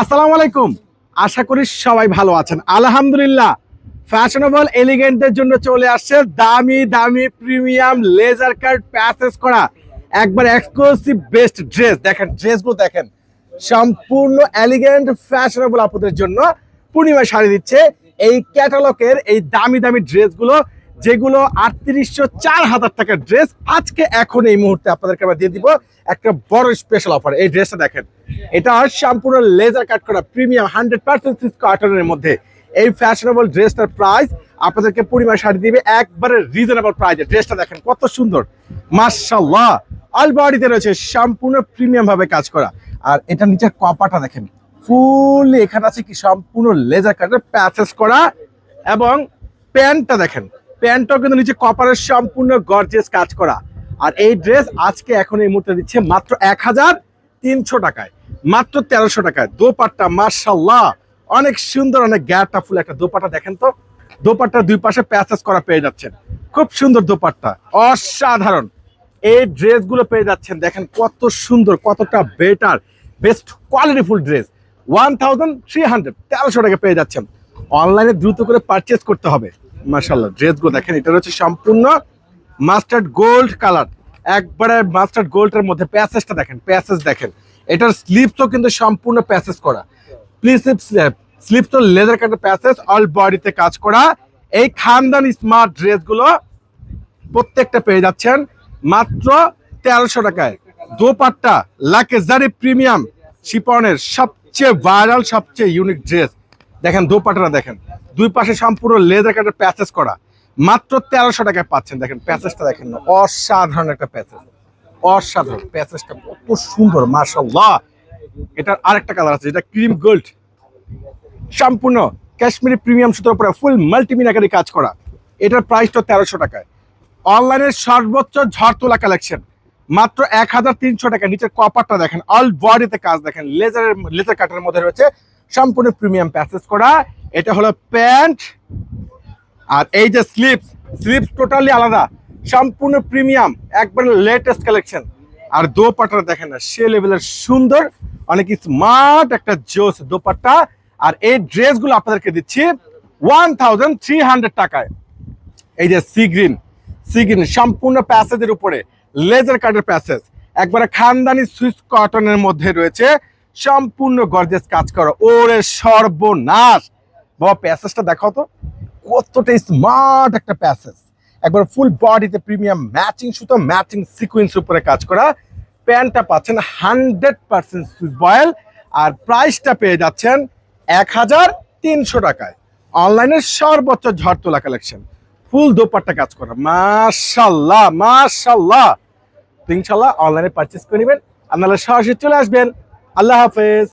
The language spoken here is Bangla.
আসসালামু আলাইকুম। আশা করি সবাই ভালো আছেন। আলহামদুলিল্লাহ, ফ্যাশনেবল এলিগেন্টের জন্য চলে আসছে দামি দামি প্রিমিয়াম লেজার কাট প্যাচেস করা একবার এক্সক্লুসিভ বেস্ট ড্রেস। দেখেন ড্রেসগুলো দেখেন, সম্পূর্ণ এলিগেন্ট ফ্যাশনেবল আপুদের জন্য পূর্ণিমা শাড়ি দিচ্ছে এই ক্যাটালগের এই দামি দামি ড্রেসগুলো, যেগুলো 3804,000 টাকার ড্রেস। আজকে এখন এই মুহূর্তে আপনাদেরকে আমরা দিয়ে দিব একটা বড় স্পেশাল অফার। এই ড্রেসটা দেখেন, এটা সম্পূর্ণ লেজার কাট করা প্রিমিয়াম 100% সিল্ক কটনের মধ্যে এই ফ্যাশনেবল ড্রেসটার প্রাইস আপনাদেরকে পূর্ণিমা শাড়ি দিবে একবারে রিজনেবল প্রাইসে। ড্রেসটা দেখেন কত সুন্দর, মাশাআল্লাহ। অল বডিতে রয়েছে সম্পূর্ণ প্রিমিয়াম ভাবে কাজ করা। আর এটা নিচের কপাটা দেখেন, ফুল এখানে আছে কি সম্পূর্ণ লেজার কাটের প্যাচেস করা। এবং প্যান্টটা দেখেন, প্যান্টটাও কিন্তু নিচে কপারের সম্পূর্ণ গর্জিয়াস কাজ করা। আর এই ড্রেস আজকে এখন এই মুহূর্তে দিচ্ছে মাত্র 1300 টাকায়, মাত্র 1300 টাকায়। দোপাট্টা মাশাআল্লাহ অনেক সুন্দর, অনেক গ্যাপটা ফুল একটা দোপাট্টা দেখেন তো। দোপাট্টার দুই পাশে প্যাচেস করা পেয়ে যাচ্ছেন, খুব সুন্দর দোপাট্টা, অসাধারণ। এই ড্রেসগুলো পেয়ে যাচ্ছেন দেখেন কত সুন্দর, কতটা better, best quality full dress. 1300 1300 টাকা পেয়ে যাচ্ছেন। অনলাইনে দ্রুত করে পারচেজ করতে হবে। মাশাআল্লাহ ড্রেসগুলো দেখেন, এটা হচ্ছে সম্পূর্ণ মাস্টার্ড গোল্ড কালার, একবারে মাস্টার্ড গোল্ডের মধ্যে প্যাসেজটা দেখেন, প্যাসেজ দেখেন। এটার স্লিপসও কিন্তু সম্পূর্ণ প্যাসেজ করা, প্লিজ স্লিপস তো লেদার কাটের প্যাসেজ, অল বডিতে কাজ করা। এই খানদান স্মার্ট ড্রেসগুলো প্রত্যেকটা পেয়ে যাচ্ছেন মাত্র 1300 টাকায়। দোপাট্টা লাক্সারি প্রিমিয়াম শিপনের সবচেয়ে ভাইরাল, সবচেয়ে ইউনিক ড্রেস। দেখেন দোপাট্টাটা দেখেন, দুই পাশে সম্পূর্ণ লেদার কাটের প্যাসেজ করা, মাত্র 1300 টাকায় পাচ্ছেন। দেখেন প্যাসেজটা দেখেন, অসাধারণ একটা প্যাসেজ, অসাধারণ প্যাসেজটা কত সুন্দর মাশাআল্লাহ। এটার আরেকটা কালার আছে, যেটা ক্রিম গোল্ড, সম্পূর্ণ কাশ্মীরি প্রিমিয়াম সুতোর উপরে ফুল মাল্টিমিনাকারি কাজ করা। এটার প্রাইসটা 1300 টাকায়। অনলাইনের সর্বোচ্চ ঝড় তোলা কালেকশন মাত্র 1300 টাকা। নিচের কপারটা দেখেন, অল বডিতে কাজ দেখেন, লেজার কাটের মধ্যে রয়েছে সম্পূর্ণ প্রিমিয়াম প্যাসেজ করা। এটা হলো প্যান্ট। আর এই যে স্লিপস টোটালি আলাদা, সম্পূর্ণ প্রিমিয়াম, একবারে লেটেস্ট কালেকশন। আর দোপাট্টা দেখেন না, সে লেভেলের সুন্দর, অনেক স্মার্ট একটা জোস দোপাট্টা। আর এই ড্রেসগুলো আপনাদেরকে দিচ্ছি 1300 টাকায়। এই যে সি গ্রিন সম্পূর্ণ প্যাসেজের উপরে লেজার কাটের প্যাসেজ, একবারে খানদানি সুইস কটনের মধ্যে রয়েছে সম্পূর্ণ গর্জিয়াস কাজ করা। ওরে সর্বনাশ বাবা, প্যাসেজটা দেখাও তো, কতটা স্মার্ট একটা প্যাসেজ। একবার ফুল বডিতে প্রিমিয়াম ম্যাচিং সুতো, ম্যাচিং সিকোয়েন্স উপরে কাজ করা। প্যান্টটা পাচ্ছেন 100% সুইস বয়েল। আর প্রাইসটা পেয়ে যাচ্ছেন 1300 টাকায়। অনলাইনের সর্বোচ্চ ঝড় তোলা কালেকশন, ফুল দোপাট্টা কাজ করা, মাশাআল্লাহ মাশাআল্লাহ। তো ইনশাআল্লাহ অনলাইনে পারচেজ করে নেবেন, আপনারা সরাসরি চলে আসবেন। আল্লাহ হাফেজ।